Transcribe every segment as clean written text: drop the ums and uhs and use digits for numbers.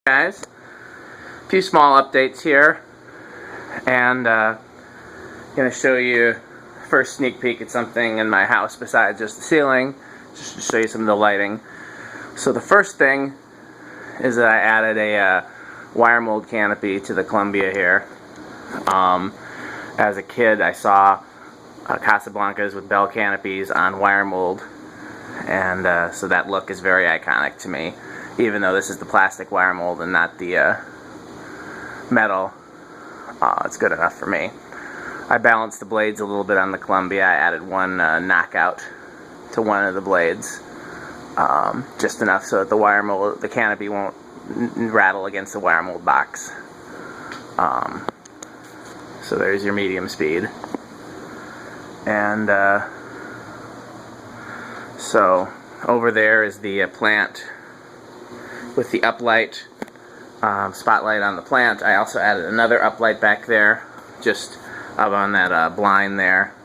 Guys, a few small updates here, and going to show you first sneak peek at something in my house besides just the ceiling, just to show you some of the lighting. So the first thing is that I added a wire mold canopy to the Columbia here. As a kid, I saw Casablancas with bell canopies on wire mold, and so that look is very iconic to me. Even though this is the plastic wire mold and not the metal, it's good enough for me. I balanced the blades a little bit on the Columbia. I added one knockout to one of the blades, just enough so that the canopy won't rattle against the wire mold box. So there's your medium speed. And so over there is the plant with the uplight spotlight on the plant. I also added another uplight back there, just up on that blind there.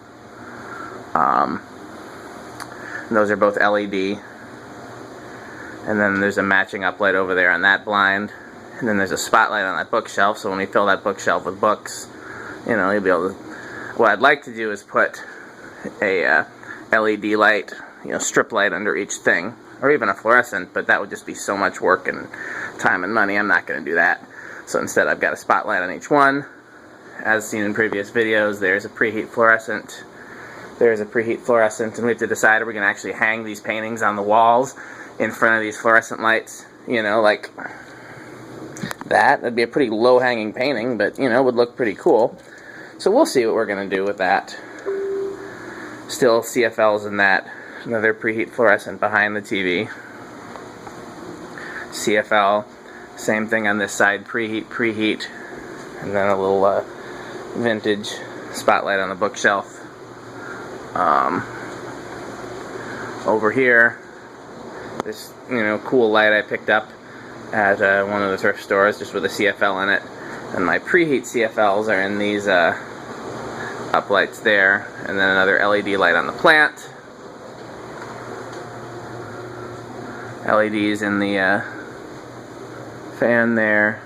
Those are both LED. And then there's a matching uplight over there on that blind. And then there's a spotlight on that bookshelf, so when we fill that bookshelf with books, you know, you'll be able to... What I'd like to do is put a LED light, you know, strip light under each thing, or even a fluorescent, but that would just be so much work and time and money. I'm not going to do that. So instead I've got a spotlight on each one. As seen in previous videos, there's a Preheat Fluorescent. There's a Preheat Fluorescent, and we have to decide, are we going to actually hang these paintings on the walls in front of these fluorescent lights? You know, like that. That'd be a pretty low-hanging painting, but, you know, would look pretty cool. So we'll see what we're going to do with that. Still CFLs in that. Another Preheat Fluorescent behind the TV. CFL, same thing on this side, preheat, and then a little vintage spotlight on the bookshelf. Over here, this cool light I picked up at one of the thrift stores, just with a CFL in it. And my Preheat CFLs are in these uplights there, and then another LED light on the plant. LEDs in the fan there.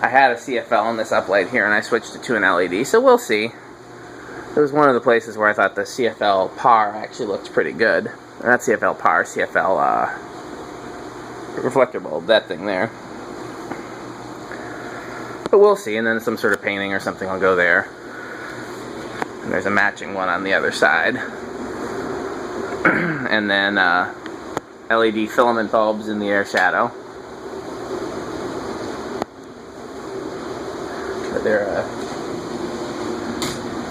I had a CFL in this uplight here, and I switched it to an LED, so we'll see. It was one of the places where I thought the CFL par actually looked pretty good. Not CFL par, CFL reflector bulb, that thing there. But we'll see, and then some sort of painting or something will go there. And there's a matching one on the other side. And then LED filament bulbs in the air shadow. They're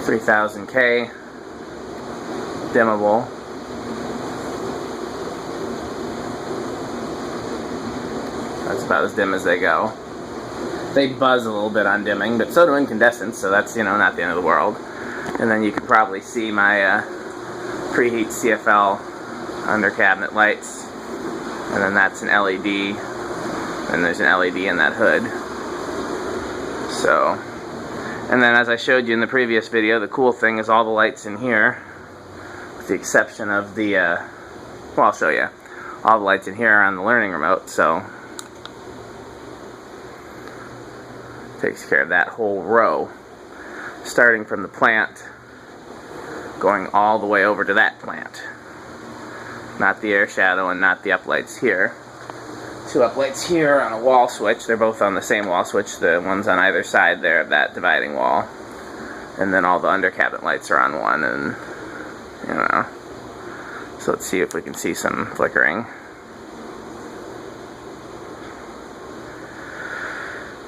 3000K dimmable. That's about as dim as they go. They buzz a little bit on dimming, but so do incandescents, so that's, not the end of the world. And then you can probably see my Preheat CFL under cabinet lights, and then that's an LED, and there's an LED in that hood. So, and then as I showed you in the previous video, the cool thing is all the lights in here, with the exception of the, well, I'll show you. All the lights in here are on the learning remote, so takes care of that whole row, starting from the plant, going all the way over to that plant. Not the air shadow and not the uplights here. Two uplights here on a wall switch. They're both on the same wall switch. The ones on either side there of that dividing wall. And then all the under cabinet lights are on one, and so let's see if we can see some flickering.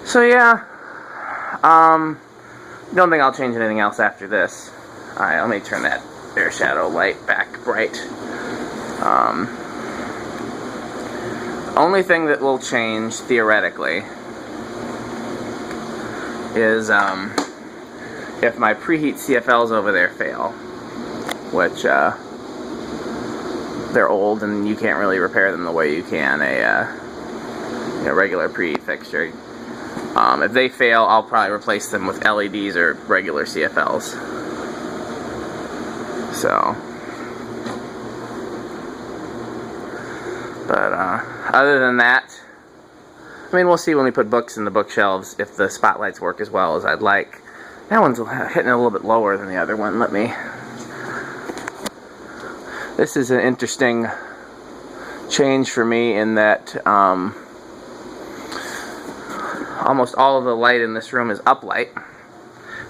So yeah, don't think I'll change anything else after this. Alright, let me turn that air shadow light back bright. Only thing that will change, theoretically, is if my Preheat CFLs over there fail, which they're old and you can't really repair them the way you can a regular Preheat fixture. If they fail, I'll probably replace them with LEDs or regular CFLs. So, But other than that, I mean, we'll see when we put books in the bookshelves if the spotlights work as well as I'd like. That one's hitting a little bit lower than the other one. This is an interesting change for me in that almost all of the light in this room is uplight.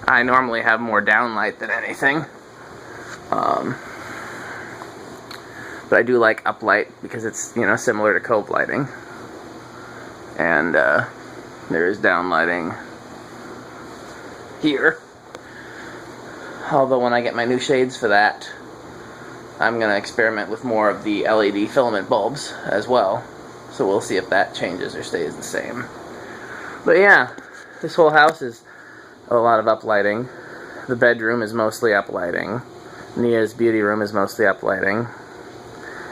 I normally have more downlight than anything. But I do like uplight because it's, you know, similar to cove lighting. And there is downlighting here. Although when I get my new shades for that, I'm going to experiment with more of the LED filament bulbs as well. So we'll see if that changes or stays the same. But yeah, this whole house is a lot of uplighting. The bedroom is mostly uplighting. Nia's beauty room is mostly uplighting.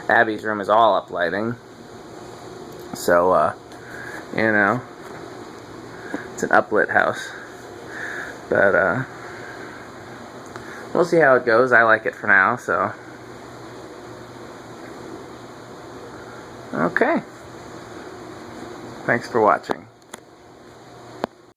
Abby's room is all uplighting. So, you know, it's an uplit house. But, we'll see how it goes. I like it for now, so. Okay. Thanks for watching.